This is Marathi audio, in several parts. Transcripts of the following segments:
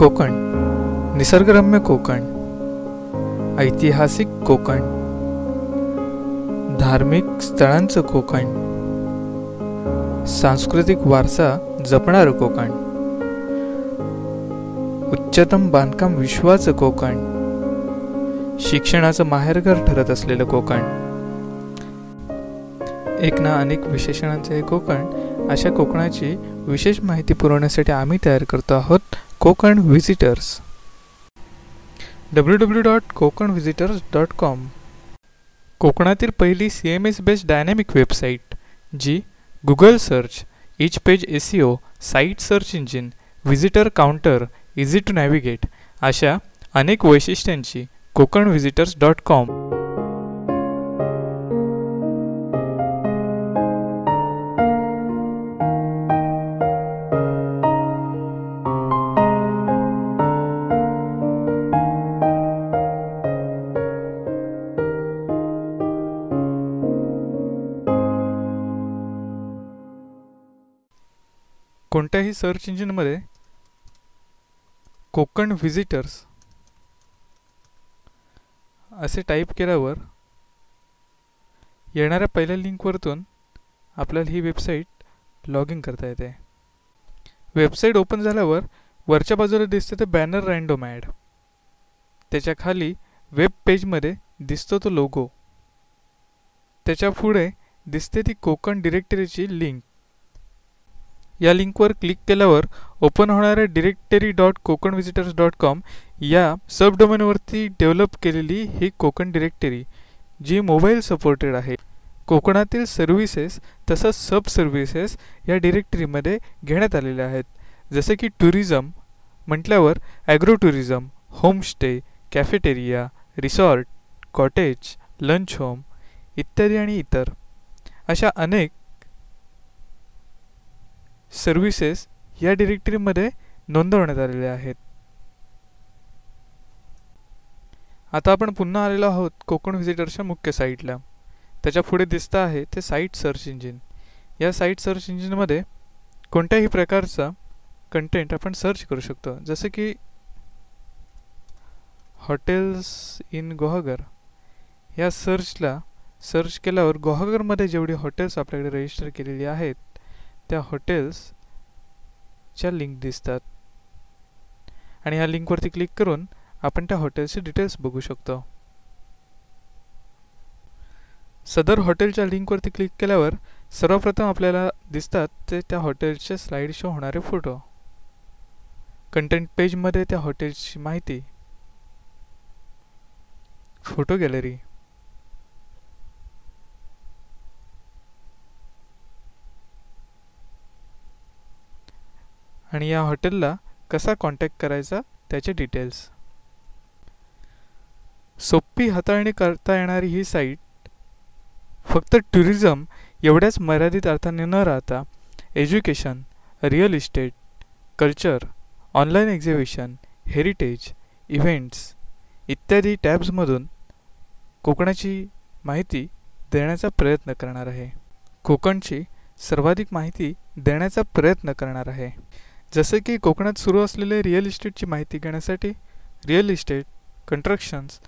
कोकण, निसर्गरम्य कोकण, ऐतिहासिक कोकण, धार्मिक स्थळांचं कोकण, सांस्कृतिक वारसा जपणारं कोकण, उच्चतम बांधकाम विश्वाचं कोकण, शिक्षणाचं माहेरघर ठरत असलेलं कोकण, एक ना अनेक विशेषणांचे हे कोकण. अशा कोकणाची विशेष माहिती पुरवण्यासाठी आम्ही तयार करतो आहोत कोकण व्हिजिटर्स. www.kokanvisitors.com कोकणातील पहिली CMS बेस्ड डायनॅमिक वेबसाईट जी Google search, each page SEO, site search engine, visitor counter, easy to navigate अशा अनेक वैशिष्ट्यांची kokanvisitors.com. कोणत्याही सर्च इंजिनमध्ये कोकण व्हिजिटर्स असे टाईप केल्यावर येणाऱ्या पहिल्या लिंकवरतून आपल्याला ही वेबसाईट लॉग इन करता येते. वेबसाईट ओपन झाल्यावर वरच्या बाजूला दिसते ते बॅनर रँडम ॲड. त्याच्या खाली वेब पेजमध्ये दिसतो तो लोगो. त्याच्या पुढे दिसते ती कोकण डिरेक्टरीची लिंक. या लिंकवर क्लिक केल्यावर ओपन होणाऱ्या directory.kokanvisitors.com या सब डोमेनवरती डेव्हलप केलेली ही कोकण डिरेक्टरी जी मोबाईल सपोर्टेड आहे. कोकणातील सर्व्हिसेस तसंच सब सर्व्हिसेस या डिरेक्टरीमध्ये घेण्यात आलेल्या आहेत. जसे की टुरिझम म्हटल्यावर agro tourism, homestay, cafeteria, resort, cottage, lunch home इत्यादी आणि इतर अशा अनेक सर्व्हिसेस या डिरेक्टरीमध्ये नोंदवण्यात आलेल्या आहेत. आता आपण पुन्हा आलेलो आहोत कोकण व्हिजिटर्सच्या मुख्य साईटला. त्याच्या पुढे दिसतं आहे ते साईट सर्च इंजिन. या साईट सर्च इंजिनमध्ये कोणत्याही प्रकारचा कंटेंट आपण सर्च करू शकतो. जसे की हॉटेल्स इन गुहागर या सर्च केल्यावर गुहागरमध्ये जेवढी हॉटेल्स आपल्याकडे रजिस्टर केलेली आहेत त्या हॉटेल्सच्या लिंक दिसतात आणि ह्या लिंकवरती क्लिक करून आपण त्या हॉटेल्सचे डिटेल्स बघू शकतो. सदर हॉटेलच्या लिंकवरती क्लिक केल्यावर सर्वप्रथम आपल्याला दिसतात ते त्या हॉटेलचे स्लाइड शो होणारे फोटो. कंटेंट पेजमध्ये त्या हॉटेलची माहिती, फोटो गॅलरी, आणि या हॉटेलला कसा कॉन्टॅक्ट करायचा त्याचे डिटेल्स. सोपी हाताळणी करता येणारी ही साईट फक्त टुरिझम एवढ्याच मर्यादित अर्थाने न राहता education, real estate, culture, online exhibition, heritage, events इत्यादी टॅब्समधून कोकणाची माहिती देण्याचा प्रयत्न करणार आहे. कोकणची सर्वाधिक माहिती देण्याचा प्रयत्न करणार आहे. जसे की कोकणात सुरू असलेले रिअल इस्टेटची माहिती घेण्यासाठी रिअल इस्टेट, कन्स्ट्रक्शन्स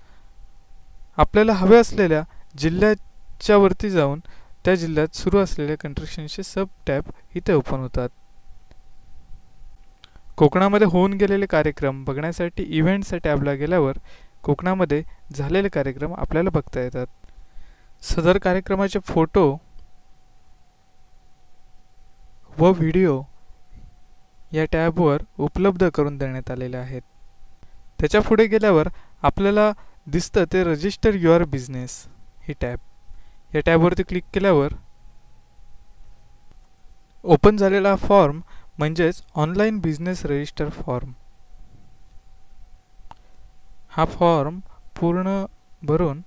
आपल्याला हवे असलेल्या जिल्ह्याच्या वरती जाऊन त्या जिल्ह्यात सुरू असलेल्या कन्स्ट्रक्शनचे सब टॅब इथे ओपन होतात. कोकणामध्ये होऊन गेलेले कार्यक्रम बघण्यासाठी इव्हेंट्सच्या टॅबला गेल्यावर कोकणामध्ये झालेले कार्यक्रम आपल्याला बघता येतात. सदर कार्यक्रमाचे फोटो व व्हिडिओ या टॅबवर उपलब्ध करून देण्यात आलेले आहेत. त्याच्या पुढे गेल्यावर आपल्याला दिसतं ते register your business he tab. या टॅबवरती क्लिक केल्यावर ओपन झालेला फॉर्म म्हणजेच ऑनलाईन बिझनेस रजिस्टर फॉर्म. हा फॉर्म पूर्ण भरून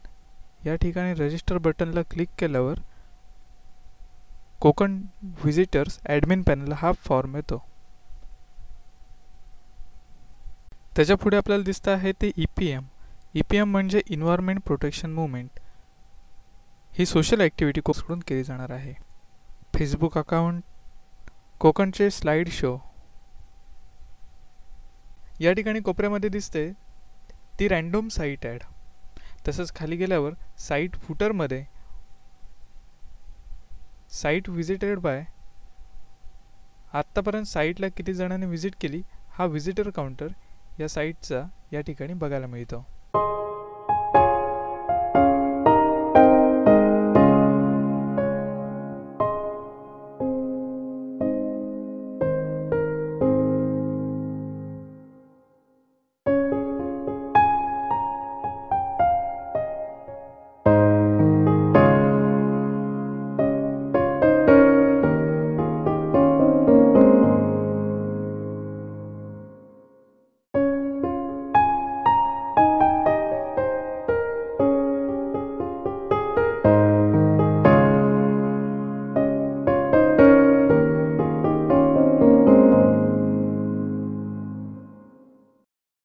या ठिकाणी रजिस्टर बटनला क्लिक केल्यावर कोकण व्हिजिटर्स ॲडमिन पॅनलला हा फॉर्म येतो. त्याच्या पुढे आपल्याला दिसतं आहे ते EPM. EPM म्हणजे इन्व्हायरमेंट प्रोटेक्शन मूवमेंट. ही सोशल ॲक्टिव्हिटी कोकणाकडून केली जाणार आहे. फेसबुक अकाउंट, कोकणचे स्लाइड शो, या ठिकाणी कोपऱ्यामध्ये दिसते ती रँडम साईट ॲड. तसंच खाली गेल्यावर साईट फुटरमध्ये साईट व्हिजिटेड बाय, आत्तापर्यंत साईटला किती जणांनी व्हिजिट केली हा व्हिजिटर काउंटर या साईटचा या ठिकाणी बघायला मिळतो.